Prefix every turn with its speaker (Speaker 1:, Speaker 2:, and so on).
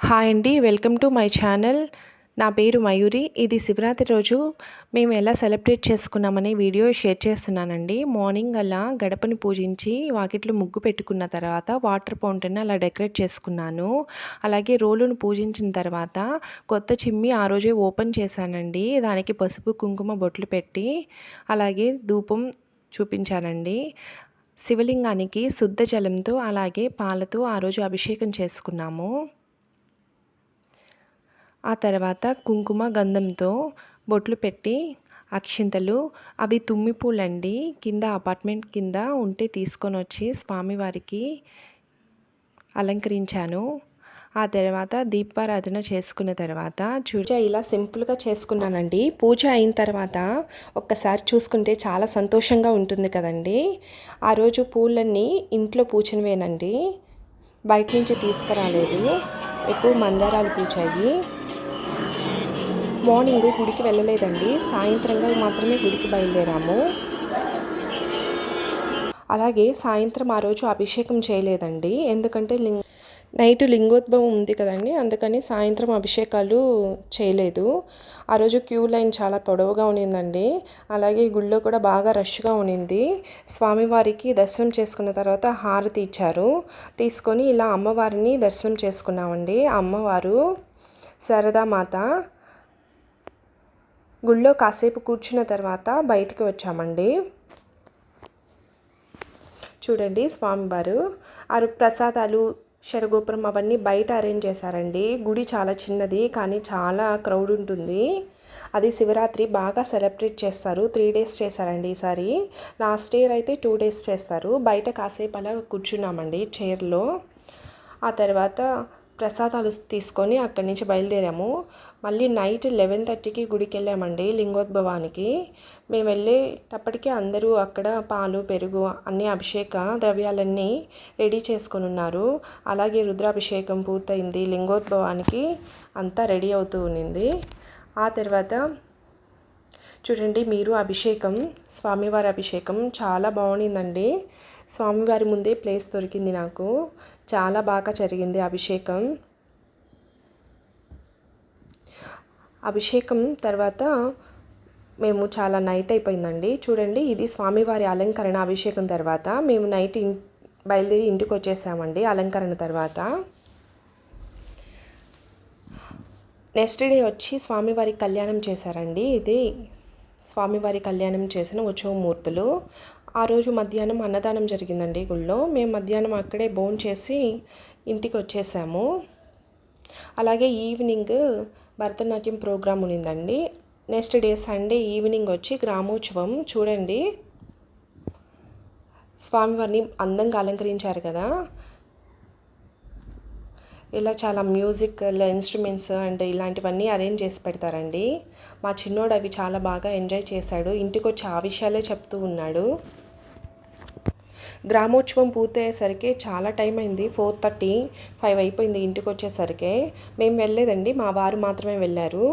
Speaker 1: Hi అండి. Welcome to my channel. నా పేరు మయూరి. ఇది శివరాత్రి రోజు మేము ఎలా సెలబ్రేట్ చేసుకున్నామనే వీడియో షేర్ చేస్తున్నానండి. మార్నింగ్ అలా గడపని పూజించి వాకిట్లో ముగ్గు పెట్టుకున్న తర్వాత వాటర్ ఫౌంటైన్ అలా డెకరేట్ చేసుకున్నాను. అలాగే రోలును పూజించిన తర్వాత కొత్త చిమ్మి ఆ రోజే ఓపెన్ చేశానండి. దానికి పసుపు, కుంకుమ బొట్లు పెట్టి అలాగే ధూపం చూపించానండి. శివలింగానికి శుద్ధ జలంతో అలాగే పాలతో ఆ రోజు అభిషేకం చేసుకున్నాము. ఆ తర్వాత కుంకుమ గంధంతో బొట్లు పెట్టి అక్షింతలు అవి తుమ్మి పూలండి. కింద అపార్ట్మెంట్ కింద ఉంటే తీసుకొని వచ్చి స్వామివారికి అలంకరించాను. ఆ తర్వాత దీపారాధన చేసుకున్న తర్వాత పూజ ఇలా సింపుల్గా చేసుకున్నానండి. పూజ అయిన తర్వాత ఒక్కసారి చూసుకుంటే చాలా సంతోషంగా ఉంటుంది కదండి. ఆ రోజు పూలన్నీ ఇంట్లో పూచినవేనండి, బయట నుంచి తీసుకురాలేదు. ఎక్కువ మందారాలు పూచాయి. మార్నింగ్ గుడికి వెళ్ళలేదండి, సాయంత్రంగా మాత్రమే గుడికి బయలుదేరాము. అలాగే సాయంత్రం ఆ రోజు అభిషేకం చేయలేదండి, ఎందుకంటే నైట్ లింగోద్భవం ఉంది కదండి, అందుకని సాయంత్రం అభిషేకాలు చేయలేదు. ఆ రోజు క్యూ లైన్ చాలా పొడవుగా ఉన్నిందండి. అలాగే గుళ్ళో కూడా బాగా రష్గా ఉన్నింది. స్వామివారికి దర్శనం చేసుకున్న తర్వాత హారతి ఇచ్చారు. తీసుకొని ఇలా అమ్మవారిని దర్శనం చేసుకున్నామండి. అమ్మవారు శారదామాత. గుళ్ళో కాసేపు కూర్చున్న తర్వాత బయటికి వచ్చామండి. చూడండి స్వామివారు ప్రసాదాలు, శరగోపురం అవన్నీ బయట అరేంజ్ చేశారండి. గుడి చాలా చిన్నది కానీ చాలా క్రౌడ్ ఉంటుంది. అది శివరాత్రి బాగా సెలబ్రేట్ చేస్తారు. 3 days చేశారండి ఈసారి. లాస్ట్ ఇయర్ అయితే 2 days చేస్తారు. బయట కాసేపు అలా కూర్చున్నామండి చైర్లో. ఆ తర్వాత ప్రసాదాలు తీసుకొని అక్కడి నుంచి బయలుదేరాము. మళ్ళీ నైట్ 11:30కి గుడికి వెళ్ళామండి లింగోద్భవానికి. మేము వెళ్ళేటప్పటికీ అందరూ అక్కడ పాలు, పెరుగు అన్ని అభిషేక ద్రవ్యాలన్నీ రెడీ చేసుకొని ఉన్నారు. అలాగే రుద్రాభిషేకం పూర్తయింది. లింగోద్భవానికి అంతా రెడీ అవుతూ ఉన్నింది. ఆ తర్వాత చూడండి మీరు అభిషేకం, స్వామివారి అభిషేకం చాలా బాగుండిందండి. స్వామివారి ముందే ప్లేస్ దొరికింది నాకు. చాలా బాగా జరిగింది అభిషేకం. అభిషేకం తర్వాత మేము చాలా నైట్ అయిపోయిందండి. చూడండి ఇది స్వామివారి అలంకరణ. అభిషేకం తర్వాత మేము నైట్ బయలుదేరి ఇంటికి వచ్చేసామండి అలంకరణ తర్వాత. నెక్స్ట్ డే వచ్చి స్వామివారి కళ్యాణం చేశారండి. ఇది స్వామివారి కళ్యాణం చేసిన ఉత్సవమూర్తులు. ఆ రోజు మధ్యాహ్నం అన్నదానం జరిగిందండి గుళ్ళో. మేము మధ్యాహ్నం అక్కడే భోంచేసి ఇంటికి వచ్చేసాము. అలాగే ఈవినింగ్ భరతనాట్యం ప్రోగ్రాం ఉన్నిందండి. నెక్స్ట్ డే సండే ఈవినింగ్ వచ్చి గ్రామోత్సవం. చూడండి స్వామివారిని అందంగా అలంకరించారు కదా. ఇలా చాలా మ్యూజిక్ ఇన్స్ట్రుమెంట్స్ అండ్ ఇలాంటివన్నీ అరేంజ్ చేసి పెడతారండి. మా చిన్నోడు అవి చాలా బాగా ఎంజాయ్ చేశాడు. ఇంటికి వచ్చి ఆ విషయాలే చెప్తూ ఉన్నాడు. గ్రామోత్సవం పూర్తయ్యేసరికి చాలా టైం అయింది. 4:30, 5 అయిపోయింది ఇంటికి వచ్చేసరికి. మేము వెళ్ళలేదండి, మా వారు మాత్రమే వెళ్ళారు.